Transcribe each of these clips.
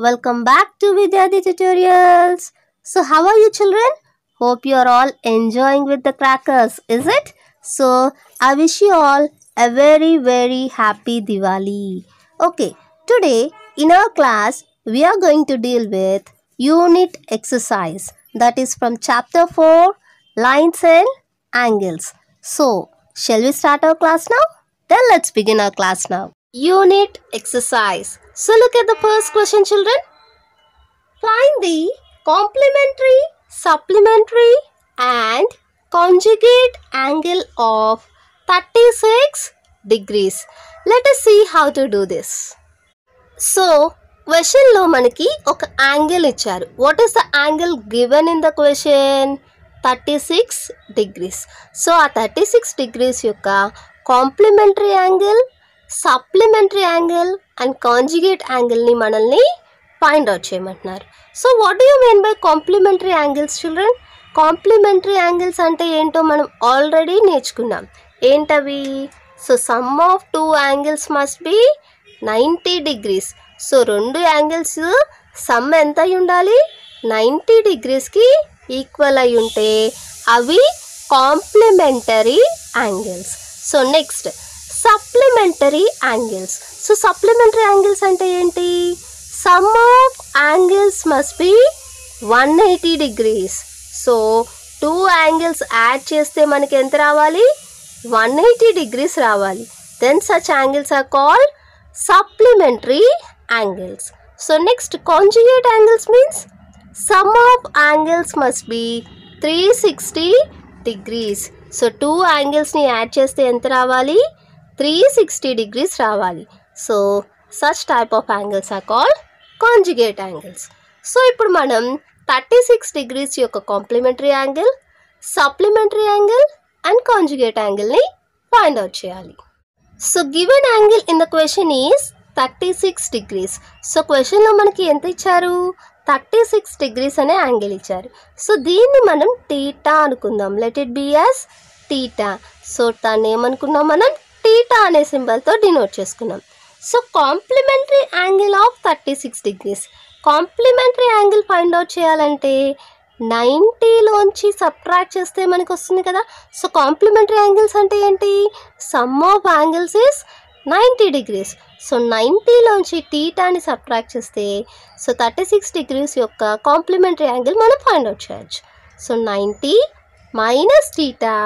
Welcome back to Vidyadi Tutorials. So how are you children? Hope you are all enjoying with the crackers, is it? So I wish you all a very happy Diwali. Okay, today in our class we are going to deal with unit exercise, that is from chapter 4, lines and angles. So shall we start our class now? Then let's begin our class now. Unit exercise. So look at the first question, children. Find the complementary, supplementary and conjugate angle of 36 degrees. Let us see how to do this. So, question lo manaki oka angle icharu. What is the angle given in the question? 36 degrees. So, a 36 degrees yokka complementary angle, supplementary angle and conjugate angle ni manalni find out cheyamantunaru. So what do you mean by complementary angles, children? Complementary angles ante ento manam already నేర్చుకున్నాం. ఏంటవి? So sum of two angles must be 90 degrees. So రెండు angles some ఎంత అయి ఉండాలి? 90 degrees కి equal అయి ఉంటే అవి complementary angles. So next supplementary angles. So supplementary angles ante enti? Sum of angles must be 180 degrees. So two angles add cheste manaki enta ravali? 180 degrees ravali. Then such angles are called supplementary angles. So next, conjugate angles means sum of angles must be 360 degrees. So two angles ni add cheste enta ravali? 360 degrees ravali. So such type of angles are called conjugate angles. So ఇప్పుడు మనం 36 degrees యొక్క complementary angle, supplementary angle and conjugate angle ని find out చేయాలి. So given angle in the question is 36 degrees. So question లో మనకి ఎంత ఇచ్చారు? 36 degrees అనే యాంగిల్ ఇచ్చారు. సో దీన్ని మనం theta అనుకుందాం. Let it be as theta. So దాన్ని ఏమనుకున్నాం మనం? theta అనే సింబల్తో డినోట్ చేసుకున్నాం. So complementary angle of 36 degrees. Complementary angle find out చేయాలంటే 90లోంచి సబ్ట్రాక్ట్ చేస్తే మనకు వస్తుంది కదా. సో కాంప్లిమెంటరీ యాంగిల్స్ అంటే ఏంటి? Sum of angles is 90 degrees. So 90లోంచి టీటాని సబ్ట్రాక్ట్ చేస్తే సో 36 degrees యొక్క కాంప్లిమెంటరీ యాంగిల్ మనం ఫైండ్ అవుట్ చేయొచ్చు. So 90 minus theta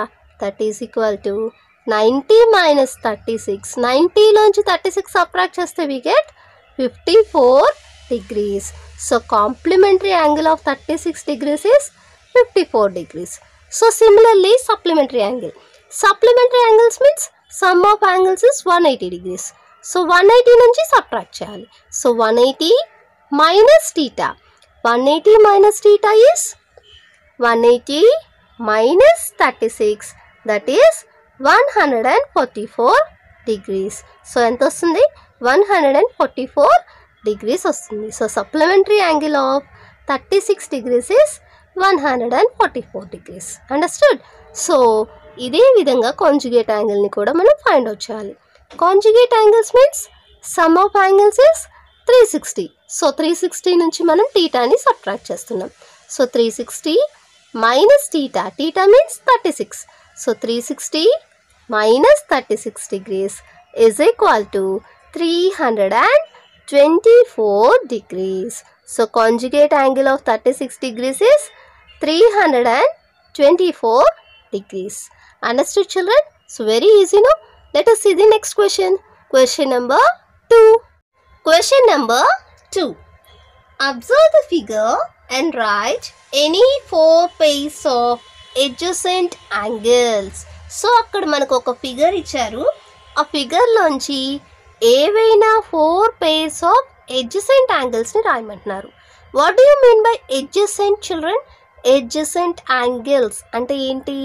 that is equal to 90 minus 36. 90లోంచి 36 సబ్ట్రాక్ట్ చేస్తే we get 54 degrees. So complementary angle of 36 degrees is 54 degrees. So similarly supplementary angle. Supplementary angles means sum of angles is 180 degrees. So 180 నుంచి subtract చేయాలి. So 180 minus theta. 180 minus theta is 180 minus 36, that is 144 degrees. So ఎంత వస్తుంది? 144 degrees వస్తుంది. So supplementary angle of 36 degrees is 144 degrees. Understood? So ఇదే విధంగా conjugate యాంగిల్ని కూడా మనం find out చేయాలి. Conjugate angles means some of angles is 360. So 360 నుంచి మనం టీటాని సబ్ట్రాక్ట్ చేస్తున్నాం. So 360 minus theta. Theta means 36. So 360 minus 36 degrees is equal to 324 degrees. So conjugate angle of 36 degrees is 324 degrees. Understood, children? So very easy, no? Let us see the next question. Question number 2. Question number 2. Observe the figure and write any 4 pairs of adjacent angles. So అక్కడ మనకు ఒక figure ఇచ్చారు. ఆ ఫిగర్లోంచి ఏవైనా 4 pairs of adjacent angles ని రాయమంటున్నారు. What do you mean by adjacent, children? adjacent angles అంటే ఏంటి?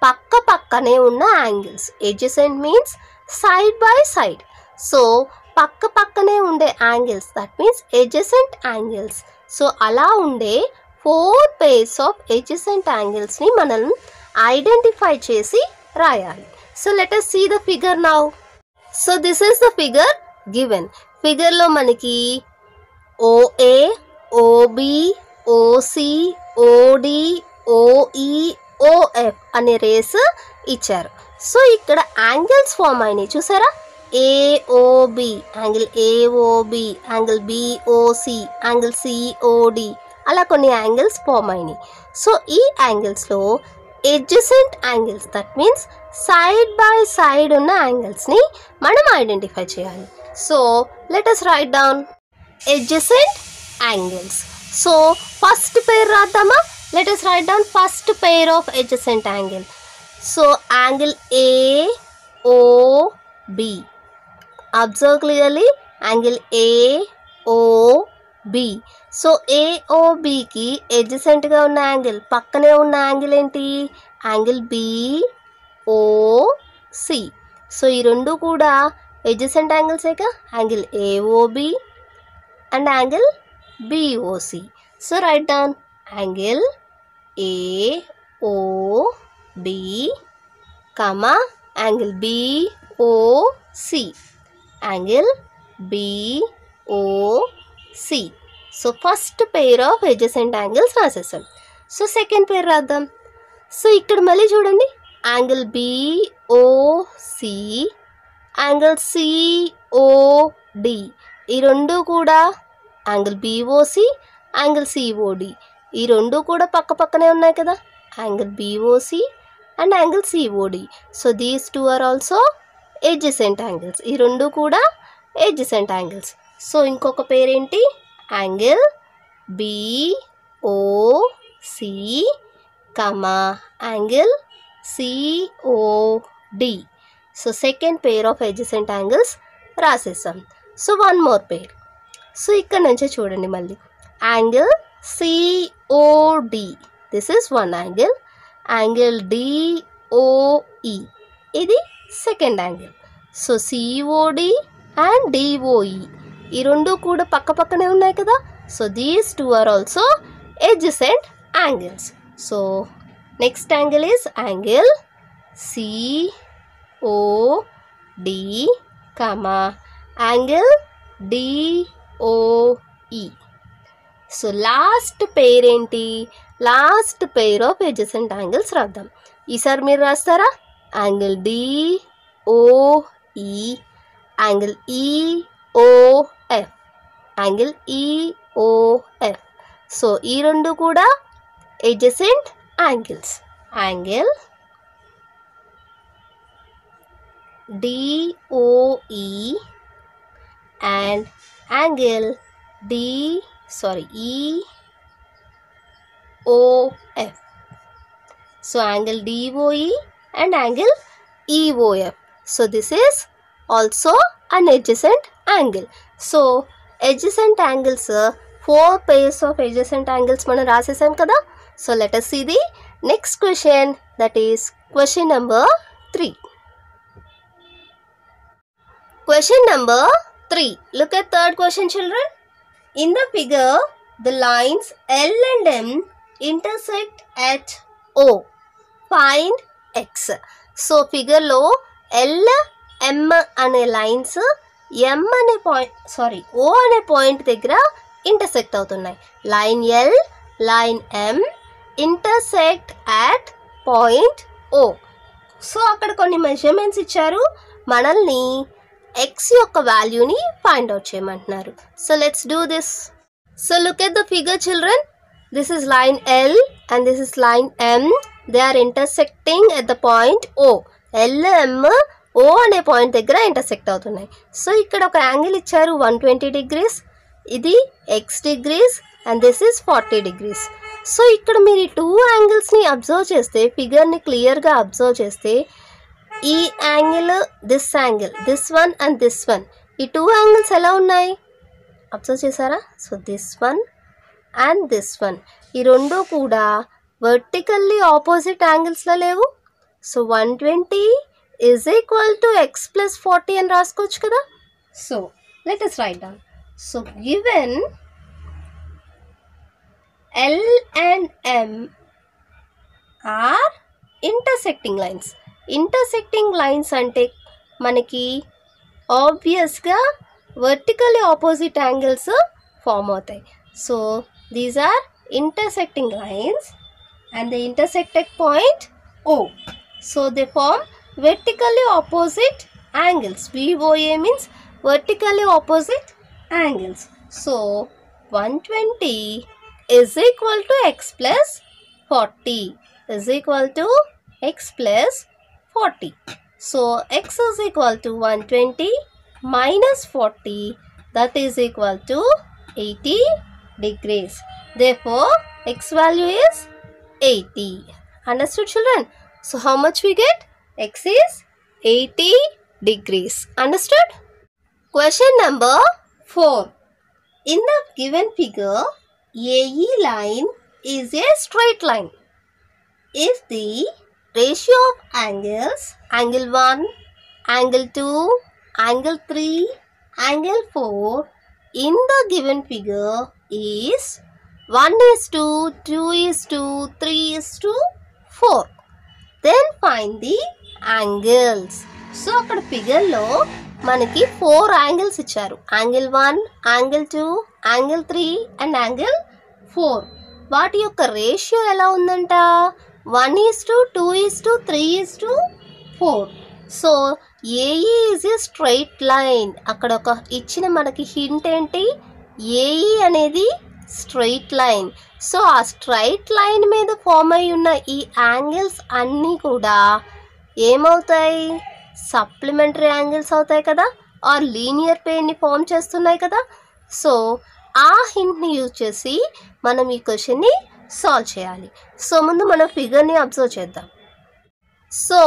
పక్క పక్కనే ఉన్న angles. adjacent means side by side. So పక్క పక్కనే ఉండే angles, that means adjacent angles. So అలా ఉండే 4 pairs of adjacent angles ని మనం ఐడెంటిఫై చేసి రాయాలి. So let us see the figure now. So this is the figure given. ఫిగర్లో మనకి OA, OB, OC, OD, OE, OF అనే రేస్ ఇచ్చారు. సో ఇక్కడ యాంగిల్స్ ఫామ్ అయినాయి చూసారా, AOB, angle AOB, angle BOC, angle COD, అలా కొన్ని యాంగిల్స్ ఫామ్ అయినాయి. సో ఈ యాంగిల్స్లో adjacent angles, that means side by side ఉన్న యాంగిల్స్ని మనం ఐడెంటిఫై చేయాలి. So let us write down adjacent angles. So first pair రాద్దామా? Let us write down first pair of adjacent angle. So angle AOB, observe clearly, angle AOB. So AOBకి ఎడ్జసెంట్గా ఉన్న యాంగిల్, పక్కనే ఉన్న యాంగిల్ ఏంటి? Angle BOC. సో ఈ రెండు కూడా ఎడ్జసెంట్ యాంగిల్సేగా, angle AOB and angle BOC. So write down angle AOB, angle BOC, angle BOC. So first pair of adjacent angles రాసేసాం. సో సెకండ్ పేర్ రాద్దాం. సో ఇక్కడ మళ్ళీ చూడండి, యాంగిల్ BOC, యాంగిల్ COD, ఈ రెండు కూడా యాంగిల్ BOC, యాంగిల్ COD, ఈ రెండు కూడా పక్క పక్కనే ఉన్నాయి కదా, angle BOC and angle COD. So these two are also adjacent angles, ఈ రెండు కూడా ఎడ్జసెంట్ యాంగిల్స్. సో ఇంకొక పేరేంటి? Angle BOC, angle COD. So second pair of adjacent angles రాసేసాం. So one more pair. So ఇక్కడ నుంచే చూడండి మళ్ళీ, angle COD, this is one angle. Angle DOE, ఇది second angle. So COD and DOE, ఈ రెండు కూడా పక్క పక్కనే ఉన్నాయి కదా. So these two are also adjacent angles. So next angle is angle COD, angle DOE. So last pair ఏంటి? Last pair of adjacent angles రాద్దాం. ఈసారి మీరు రాస్తారా? Angle DOE, angle EOF, angle EOF. So ఈ రెండు కూడా adjacent angles. Angle DOE and angle EOF. So angle DOE and angle EOF. So this is also an adjacent angle. So adjacent angles, 4 pairs of adjacent angles మనం రాసేసాం కదా. So let us see the next question, that is question number 3. Question number 3. Look at third question, children. In the figure, the lines L and M intersect at O. Find X. So figure లో L, M అనే lines M అనే point, O అనే point దగ్గర intersect అవుతున్నాయి. Line L, line M intersect at point O. So అక్కడ కొన్ని measurements ఇచ్చారు, మనల్ని x యొక్క వాల్యూని ఫైండ్ అవుట్ చేయమంటున్నారు. So let's do this. So look at the figure children. This is line L and this is line M. They are intersecting at the point O. L, M, O అనే point దగ్గర intersect అవుతున్నాయి. So ఇక్కడ ఒక angle ఇచ్చారు 120 degrees, ఇది x degrees and this is 40 degrees. So ఇక్కడ మీరు ఈ టూ యాంగిల్స్ని అబ్జర్వ్ చేస్తే, ఫిగర్ని క్లియర్గా అబ్జర్వ్ చేస్తే, ఈ angle, this angle, this one and this one, ఈ టూ యాంగిల్స్ ఎలా ఉన్నాయి అబ్జర్వ్ చేశారా? So this one and this one, ఈ రెండు కూడా వర్టికల్లీ ఆపోజిట్ యాంగిల్స్లో లేవు. So 120 is equal to x plus 40 అని రాసుకోవచ్చు కదా. So let us write down. So given L and M are intersecting lines. Intersecting lines అంటే మనకి ఆబ్వియస్గా వర్టికల్లీ ఆపోజిట్ యాంగిల్స్ form అవుతాయి. So these are intersecting lines and the intersected point O. So they form vertically opposite angles. VOA means vertically opposite angles. So 120 is equal to x plus 40 is equal to x plus 40. So x is equal to 120 minus 40, that is equal to 80 degrees. Therefore x value is 80. Understood, children? So how much we get? X is 80 degrees. Understood? Question number 4. In the given figure, AE line is a straight line. If the ratio of angles, angle 1, angle 2, angle 3, angle 4 in the given figure is 1:2, 2:2, 3:4, then find the angles. So అక్కడ ఫిగర్లో మనకి 4 angles ఇచ్చారు. Angle 1, angle 2, angle 3 and angle 4. వాటి యొక్క ratio ఎలా ఉందంట? 1:2, 2:2, 3:4. So AE is a straight line. అక్కడ ఒక ఇచ్చిన మనకి హింట్ ఏంటి? ఏఈ అనేది స్ట్రైట్ లైన్. సో ఆ స్ట్రైట్ లైన్ మీద ఫామ్ అయి ఉన్న ఈ యాంగిల్స్ అన్నీ కూడా ఏమవుతాయి? సప్లిమెంటరీ యాంగిల్స్ అవుతాయి కదా, ఆర్ లీనియర్ పెయిర్ని ఫామ్ చేస్తున్నాయి కదా. సో ఆ హింట్ని యూజ్ చేసి మనం ఈ క్వశ్చన్ని సాల్వ్ చేయాలి. సో ముందు మనం ఫిగర్ని అబ్జర్వ్ చేద్దాం. So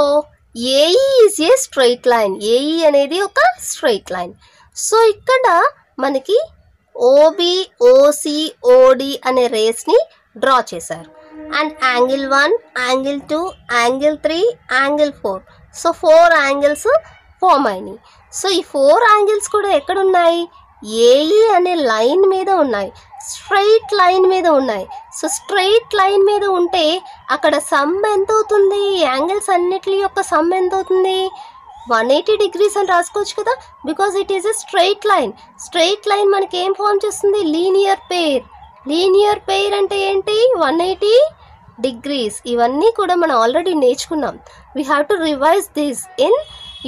AE is a straight line. AE అనేది ఒక స్ట్రైట్ లైన్. సో ఇక్కడ మనకి ఓబి, ఓసి, ఓడి అనే రేస్ని డ్రా చేశారు. And angle 1, angle 2, angle 3, angle 4. So 4 angles form అయినాయి. సో ఈ 4 యాంగిల్స్ కూడా ఎక్కడున్నాయి? ఏఈ అనే లైన్ మీద ఉన్నాయి, స్ట్రైట్ లైన్ మీద ఉన్నాయి. సో స్ట్రైట్ లైన్ మీద ఉంటే అక్కడ సమ్ ఎంత అవుతుంది? యాంగిల్స్ అన్నిటి యొక్క సమ్ ఎంత అవుతుంది? 180 degrees అని రాసుకోవచ్చు కదా, because it is a straight line. Straight line మనకి ఏం ఫామ్ చేస్తుంది? Linear pair. లీనియర్ పెయిర్ అంటే ఏంటి? 180 degrees. ఇవన్నీ కూడా మనం ఆల్రెడీ నేర్చుకున్నాం. We have to revise this in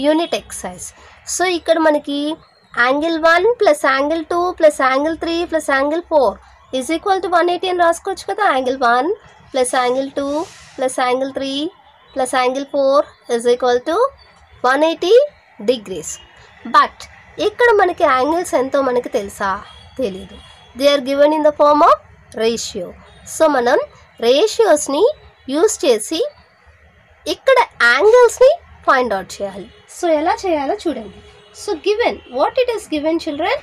unit exercise. So ఇక్కడ మనకి angle 1 plus angle 2 plus angle 3 plus angle 4 is equal to 180 అని రాసుకోవచ్చు కదా. Angle 1 plus angle 2 plus angle 3 plus angle 4 is equal to 180 degrees. But ఇక్కడ మనకి angles ఎంతో మనకి తెలుసా? తెలీదు. They are given in the form of ratio. So మనం రేషియోస్ని యూస్ చేసి ఇక్కడ యాంగిల్స్ని ఫైండ్ అవుట్ చేయాలి. సో ఎలా చేయాలో చూడండి. So given, what it is given children?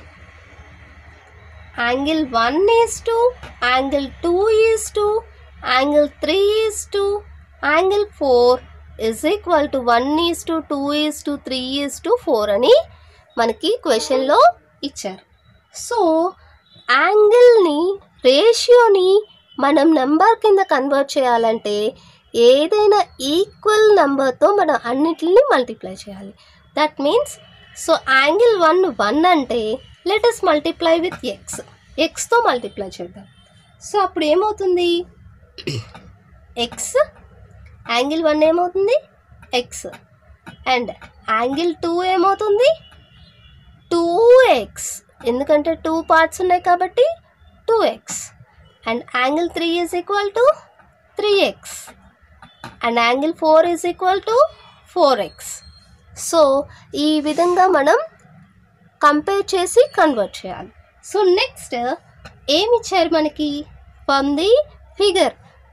Angle 1 is 2, angle 2 is 2, angle 3 is 2, angle 4 is equal to 1:2, 2:2, 3:4 అని మనకి క్వశ్చన్లో ఇచ్చారు. సో యాంగిల్ని, రేషియోని మనం నెంబర్ కింద కన్వర్ట్ చేయాలంటే ఏదైనా ఈక్వల్ నెంబర్తో మనం అన్నిటిని మల్టిప్లై చేయాలి. దట్ మీన్స్, సో యాంగిల్ 1 అంటే let us multiply with x. ఎక్స్తో మల్టిప్లై చేద్దాం. సో అప్పుడు ఏమవుతుంది? ఎక్స్, యాంగిల్ 1 ఏమవుతుంది? ఎక్స్. అండ్ యాంగిల్ 2 ఏమవుతుంది? 2x. ఎందుకంటే 2 పార్ట్స్ ఉన్నాయి కాబట్టి 2x. And angle 3 is equal to 3x. And angle 4 is equal to 4x. So ఈ విధంగా మనం కంపేర్ చేసి కన్వర్ట్ చేయాలి. సో నెక్స్ట్ ఏమి ఇచ్చారు మనకి? ఫ్రమ్ ది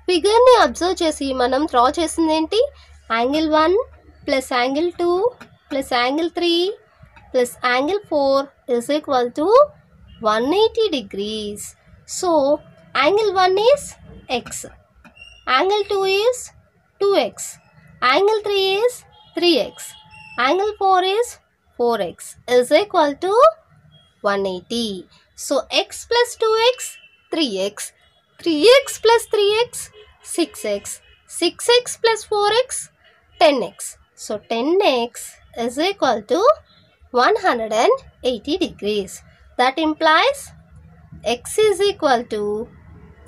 ఫిగర్ని అబ్జర్వ్ చేసి మనం డ్రా చేసింది ఏంటి? Angle 1 plus angle 2 plus angle 3 plus angle 4 is equal to 180 degrees. So angle 1 is X, angle 2 is 2x, angle 3 is 3x, angle 4 is 4x is equal to 180. So x plus 2x 3x, 3x plus 3x 6x, 6x plus 4x 10x. So 10x is equal to 180 degrees. That implies x is equal to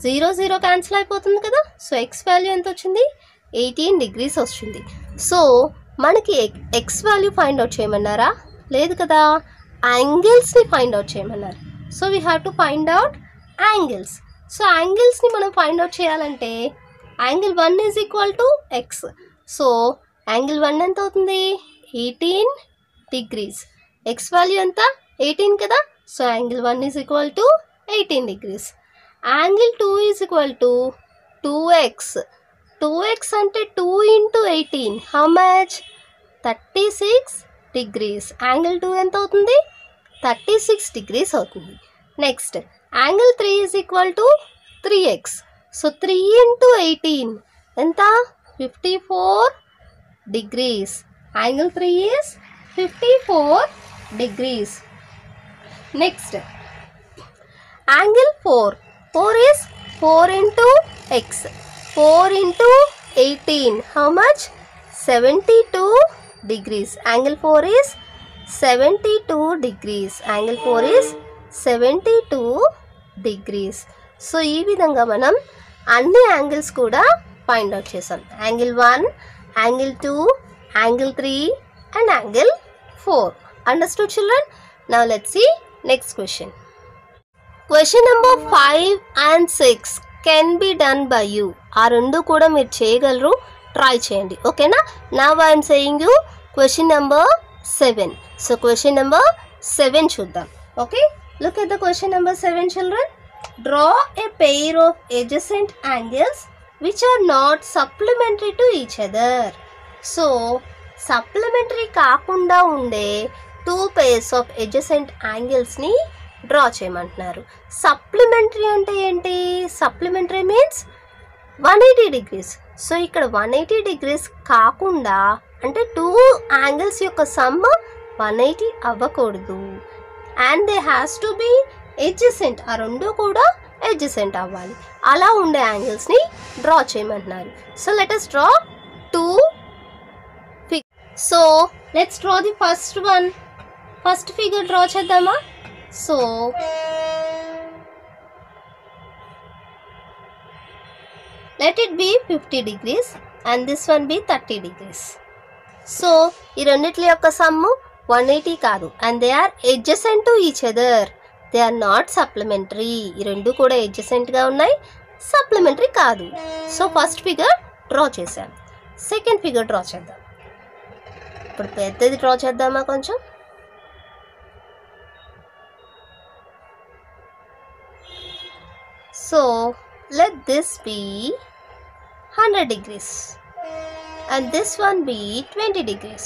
0 0 cancel అయిపోతుంది కదా. So X value ఎంత వచ్చింది? 18 degrees వచ్చింది. So మనకి x value find out చేయమన్నారా? లేదు కదా, యాంగిల్స్ని ఫైండ్ అవుట్ చేయమన్నారు. So we have to find out angles. So యాంగిల్స్ని మనం ఫైండ్ అవుట్ చేయాలంటే angle 1 is equal to x. So angle 1 ఎంత అవుతుంది? 18 degrees. ఎక్స్ వాల్యూ ఎంత? 18 కదా. So angle 1 is equal to 18 degrees. Angle 2 is equal to 2x. 2x అంటే 2 into 18 how much? 36 degrees. Angle 2 ఎంత అవుతుంది? 36 degrees అవుతుంది. Next angle 3 is equal to 3x. So 3 into 18 ఎంత? 54 degrees. Angle 3 is 54 degrees. Next angle 4. 4 is 4 into x. 4 into 18 how much? 72 degrees. Angle 4 is 72 degrees. Angle 4 is 72 degrees. So ఈ విధంగా మనం అన్ని angles కూడా find out చేసాం. Angle 1, angle 2, angle 3 and angle 4. Understood children? Now let's see next question. Question number 5 and 6 can be done by you. ఆ రెండు కూడా మీరు చేయగలరు, ట్రై చేయండి. ఓకేనా? Now I'm saying you question number 7. So question number 7 చూద్దాం. Okay, look at the question number 7 children. Draw a pair of adjacent angles which are not supplementary to each other. So supplementary కాకుండా ఉండే 2 pairs of adjacent angles-ని draw చేయమంటున్నారు. Supplementary అంటే ఏంటి? Supplementary means 180 degrees. So ఇక్కడ 180 degrees కాకుండా అంటే 2 angles యొక్క sum 180 అవ్వకూడదు. And they has to be adjacent. ఆ రెండు కూడా ఎడ్జసెంట్ అవ్వాలి. అలా ఉండే యాంగిల్స్ని డ్రా చేయమంటున్నారు. So let us draw 2 figures. So let's draw the first one. First figure draw చేద్దామా? So let it be 50 degrees and this one be 30 degrees. So ఈ రెండిట్ల యొక్క సమ్ము 180 కాదు. and they are adjacent to each other. they are not supplementary. ఈ రెండు కూడా adjacentగా ఉన్నాయి, supplementary కాదు. So first figure draw చేసాం. సెకండ్ ఫిగర్ డ్రా చేద్దాం. ఇప్పుడు పెద్దది డ్రా చేద్దామా కొంచెం? So let this be 100 degrees and this one be 20 degrees.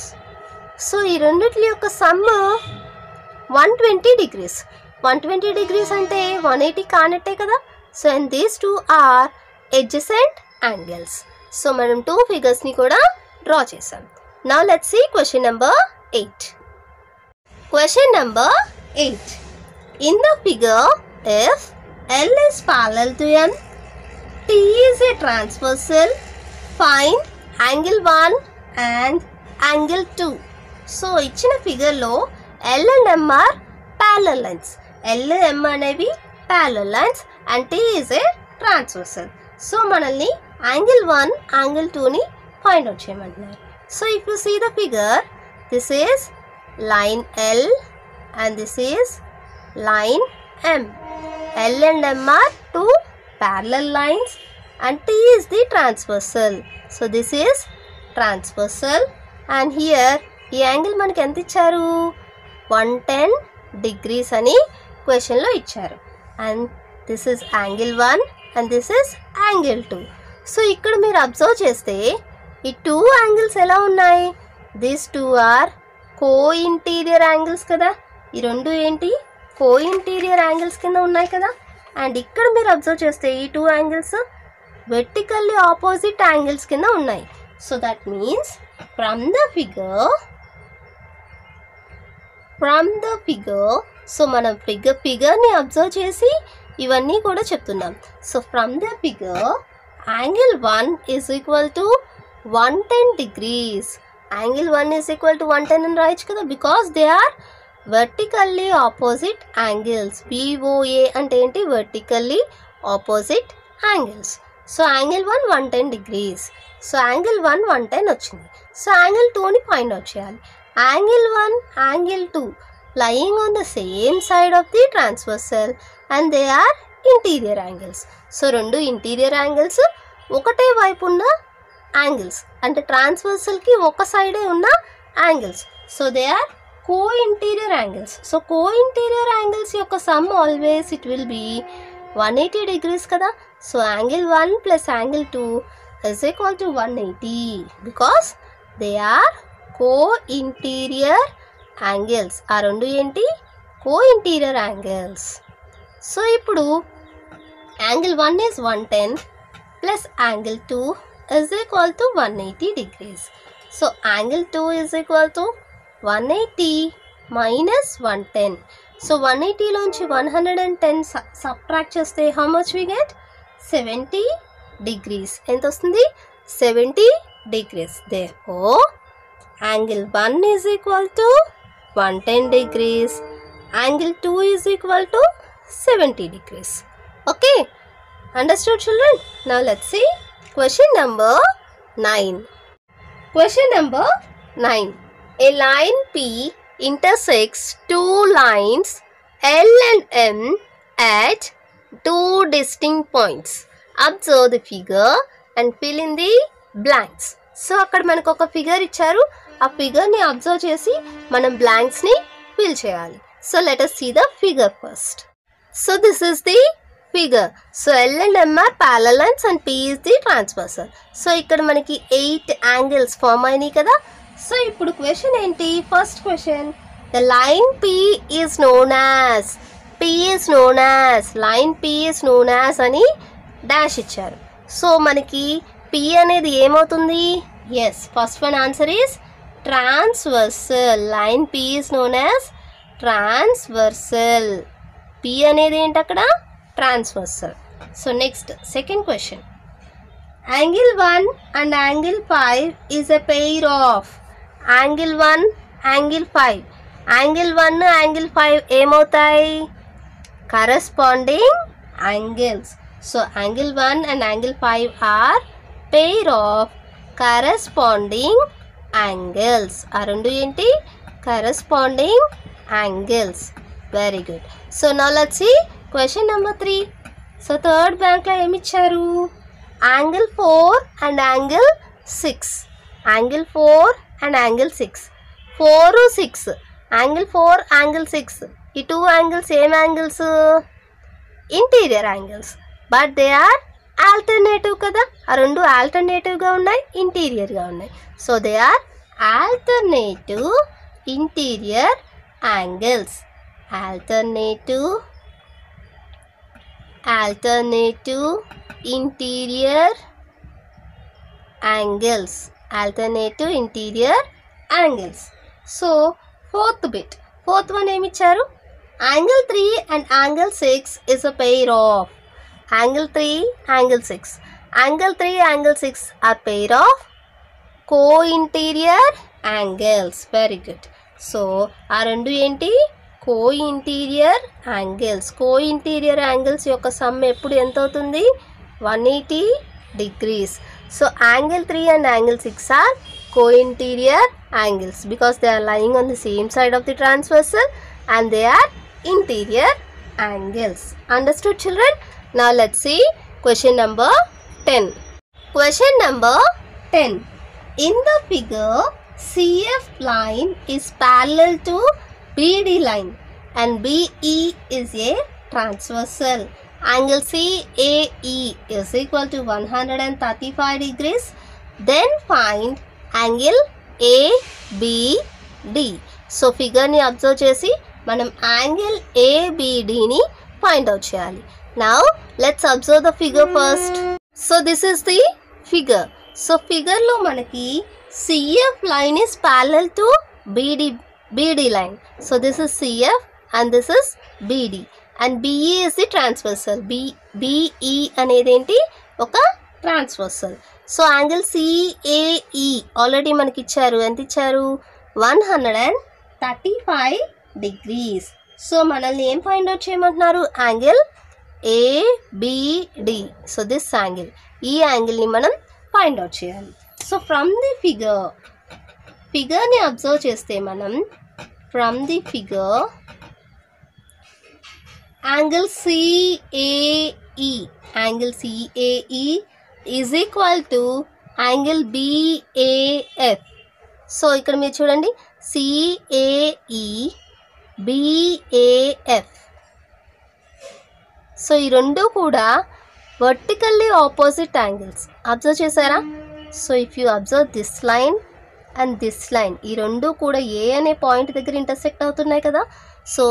So ఈ రెండిట్ల యొక్క సమ్ 120 degrees. 120 degrees అంటే 180 కానట్టే కదా. So and these two are adjacent angles. So మనం 2 ఫిగర్స్ని కూడా డ్రా చేసాం. Now let's see question number 8. Question number 8. In the figure, if L is parallel to N, T is a transversal, find angle 1 and angle 2. So ఇచ్చిన ఫిగర్లో L and M are parallel lines. L, M అనేవి parallel lines and T is a transversal. So మనల్ని angle 1, angle 2ని find out చేయమంటున్నారు. So if you see the figure, this is line L and this is line M. L and M are 2 parallel lines and T is the transversal. So this is transversal and here ఈ angle మనకి ఎంత ఇచ్చారు? 110 degrees అని క్వశ్చన్లో ఇచ్చారు. And this is angle 1 and this is angle 2. So ఇక్కడ మీరు observe చేస్తే ఈ 2 యాంగిల్స్ ఎలా ఉన్నాయి? These 2 are co interior angles కదా. ఈ రెండు ఏంటి? కో ఇంటీరియర్ యాంగిల్స్ కింద ఉన్నాయి కదా. అండ్ ఇక్కడ మీరు అబ్జర్వ్ చేస్తే ఈ 2 యాంగిల్స్ వెర్టికల్లీ ఆపోజిట్ యాంగిల్స్ కింద ఉన్నాయి. So that means from the figure so మనం ఫిగర్ని అబ్జర్వ్ చేసి ఇవన్నీ కూడా చెప్తున్నాం. So from the figure angle 1 is equal to 110 degrees. Angle 1 is equal to 110 అని రాయొచ్చు కదా, because they are vertically opposite angles. VOA అంటే ఏంటి? vertically opposite angles. So angle 1 110 degrees. So angle 1 110 వచ్చింది. సో యాంగిల్ 2ని ఫైండ్ అవుట్ చేయాలి. Angle 1 angle 2 lying on the same side of the transversal and they are interior angles. So రెండు interior angles, ఒకటే వైపు ఉన్న angles, అంటే ట్రాన్స్వర్సల్కి ఒక సైడే ఉన్న angles. So they are co-interior angles. So co-interior angles యొక్క sum always it will be 180 degrees కదా. So angle 1 plus angle 2 is equal to 180 because they are co-interior angles. ఆ రెండు ఏంటి? co-interior angles. సో ఇప్పుడు angle 1 is 110 plus angle 2 is equal to 180 degrees. So angle 2 is equal to 180 minus 110. So 180 లోంచి 110 subtract చేస్తే how much we get? 70 degrees. ఎంత వస్తుంది? 70 degrees. Therefore angle 1 is equal to 110 degrees. Angle 2 is equal to 70 degrees. Okay, understood children? Now let's see question number 9. Question number 9. A line P intersects two lines L and M at two distinct points. Observe the figure and fill in the blanks. So అక్కడ మనకు ఒక figure ఇచ్చారు. ఆ ఫిగర్ని observe చేసి మనం బ్లాంక్స్ని fill చేయాలి. So let us see the figure first. So this is the figure. So L and M are parallel lines and P is the transversal. So ఇక్కడ మనకి 8 angles ఫామ్ అయినాయి కదా. సో ఇప్పుడు క్వశ్చన్ ఏంటి? First question, the line P is known as, line P is known as అని dash ఇచ్చారు. So మనకి P అనేది ఏమవుతుంది? Yes, first one answer is transversal. Line P is known as transversal. P అనేది ఏంటి అక్కడ? Transversal. So next second question, angle 1 and angle 5 is a pair of. Angle 1 angle 5, angle 1 angle 5 ఏమవుతాయి? Corresponding angles. So angle 1 and angle 5 are pair of corresponding angles. ఆ రెండు ఏంటి? Corresponding angles. Very good. So now let's see question number 3. So third బ్యాంక్లో ఏమి ఇచ్చారు? Angle 4 and angle 6. Angle 4 and angle 6. 4 6, angle 4 angle 6. ఈ two angles ఏం angles? Interior angles. But they are alternative కదా. ఆ రెండు ఆల్టర్నేటివ్గా ఉన్నాయి, ఇంటీరియర్గా ఉన్నాయి. So they are alternative interior angles. Alternative interior angles. Alternative interior angles. So fourth bit, fourth one ఏమి ఇచ్చారు? Angle 3 and angle 6 is a pair of. Angle 3 angle 6, angle 3 angle 6 are pair of co-interior angles. Very good. So ఆ రెండు ఏంటి? co-interior angles. co-interior angles యొక్క some ఎప్పుడు ఎంత అవుతుంది? 180 degrees. So angle 3 and angle 6 are co-interior angles because they are lying on the same side of the transversal and they are interior angles. Understood children? Now let's see question number 10. Question number 10. In the figure, CF line is parallel to BD line and BE is a transversal. Angle CAE is equal to 135 degrees. Then find angle ABD. So figure ni observe chesi manam angle ABD ni find out cheyali. Now let's observe the figure first. So this is the figure. So figure lo manaki CF line is parallel to BD line. So this is CF and this is BD and BE is the transversal. BE అనేది ఏంటి? ఒక transversal. So angle CAE already మనకి ఇచ్చారు. ఎంత ఇచ్చారు? 135 degrees. So మనల్ని ఏం find out చేయమంటున్నారు? Angle ABD. So this angle, ఈ యాంగిల్ని మనం ఫైండ్ అవుట్ చేయాలి. సో ఫ్రమ్ ది ఫిగర్ని అబ్జర్వ్ చేస్తే మనం from the figure angle CAE is equal to angle BAF. So ఇక్కడ మీరు చూడండి, CAE BAF. సో ఈ రెండు కూడా వర్టికల్లీ ఆపోజిట్ యాంగిల్స్. అబ్జర్వ్ చేశారా? So if you observe this line and this line, ఈ రెండు కూడా ఏ అనే పాయింట్ దగ్గర ఇంటర్సెక్ట్ అవుతున్నాయి కదా. So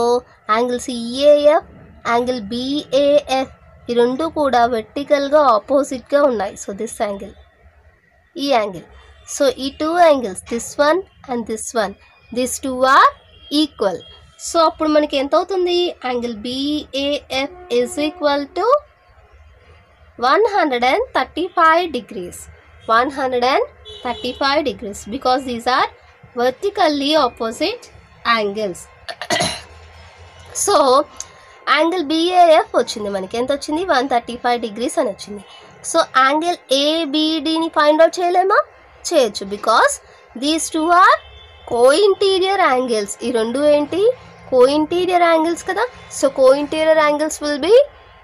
angle CAF, angle BAF, ఈ రెండు కూడా వెర్టికల్గా ఆపోజిట్గా ఉన్నాయి. సో దిస్ యాంగిల్, ఈ యాంగిల్. సో ఈ two angles, this one and this one, this two are equal. So అప్పుడు మనకి ఎంత అవుతుంది? Angle BAF is equal to 135 degrees. 135 degrees because these are vertically opposite angles. So angle BAF వచ్చింది మనకి, ఎంత వచ్చింది? 135 degrees అని వచ్చింది. సో యాంగిల్ ABDని ఫైండ్ అవుట్ చేయలేమా? చేయొచ్చు, because these two are co-interior angles. ఈ రెండు ఏంటి? కోఇంటీరియర్ యాంగిల్స్ కదా. So co-interior angles will be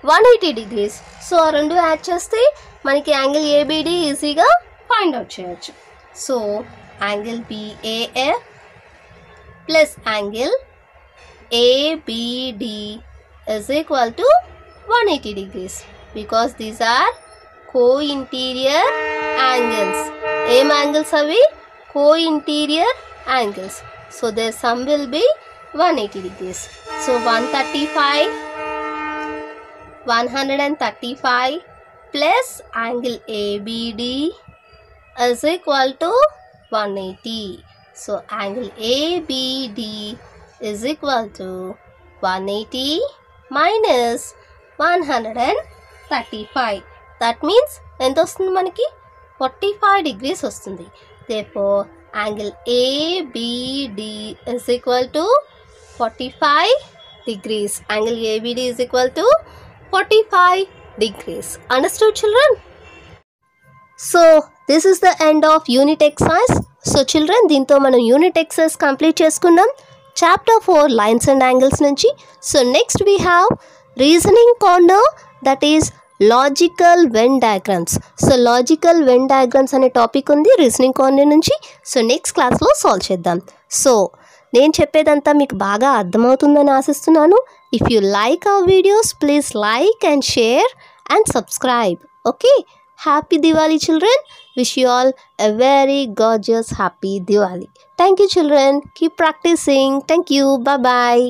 180 degrees. So ఆ రెండు యాడ్ చేస్తే మనకి యాంగిల్ ABD ఈజీగా ఫైండ్ అవుట్ చేయొచ్చు. సో యాంగిల్ BAF ప్లస్ యాంగిల్ ABD is equal to 180 degrees because these are co-interior angles. Same angles avi co-interior angles. So their sum will be 180 degrees. So 135 plus angle ABD is equal to 180. So angle ABD is equal to 180 minus 135. That means ఎంత వస్తుంది మనకి? 45 degrees వస్తుంది. Therefore angle ABD is equal to 45 degrees. Angle ABD is equal to 45 degrees. Understood, children? So this is the end of unit exercise. So children, దీంతో మనం unit exercise complete చేసుకున్నాం. Chapter 4 lines and angles నుంచి. So next we have reasoning corner, that is logical Venn diagrams. So logical Venn diagrams అనే topic ఉంది reasoning corner నుంచి. So next క్లాస్లో solve చేద్దాం. So నేను చెప్పేదంతా మీకు బాగా అర్థమవుతుందని ఆశిస్తున్నాను. If you like our videos, please like and share and subscribe. Okay, happy Diwali children. Wish you all a very gorgeous happy Diwali. Thank you children. Keep practicing. Thank you. Bye bye.